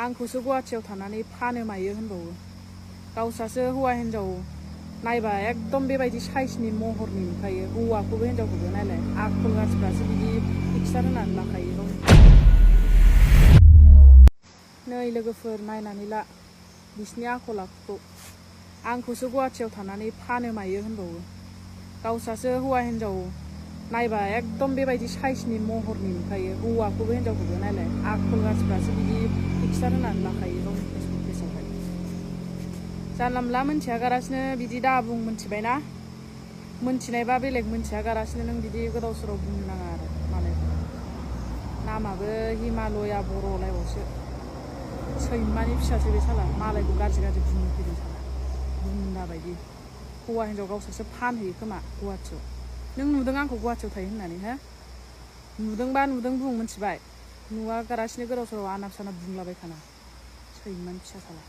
आंखौसो गुवाहाटियाव थानानै फानो मायो होनबावो। गावस्रासो हौवा हिन्जाव नायबा एकदम बेबायदि साइजनि महरनि नुखायो। हौवाखौबो हिन्जावखौबो नायलाय आखल गाज्रिफ्रासो बिदि पिक्सार होनानै लाखायो गावनि। नै लोगोफोर नायनानै ला बिसिनि आखल आखुखौ। आंखौसो गुवाहाटियाव थानानै फानो मायो होनबावो। गावस्रासो हौवा हिन्जाव नायबा एकदम बेबायदि साइजनि महरनि नुखायो। हौवाखौबो हिन्जावखौबो नायलाय आखल गाज्रिफ्रासो बिदि पिक्सार होनानै लाखायो गावनि फेसबुक पेजआवहाय। जानला मोनला मोनथियागारासिनो बिदि दाबुं मोनथिबायना। मोनथिनायबा बेलेग मोनथियागारासिनो नों बिदि गोदाव सोराव बुंनो नाङा आरो मालायखौ। नामाबो हिमालया बर'लायबावसो। सैमानि फिसासो बे साला मालायखौ गाज्रि गाज्रि बुंनो फैदों साला बुंदा बायदि। हौवा हिन्जाव गावसोरसो फानहैयो खोमा गुवाहाटियाव। नों नुदों आंखौ गुवाहाटियाव थायो होननानै हो? नुदोंबा नुदों बुं मिथिबाय। नुवागारासिनो गोदाव सोराव आनाब सानाब बुंलाबायखाना सैमानि फिसा साला।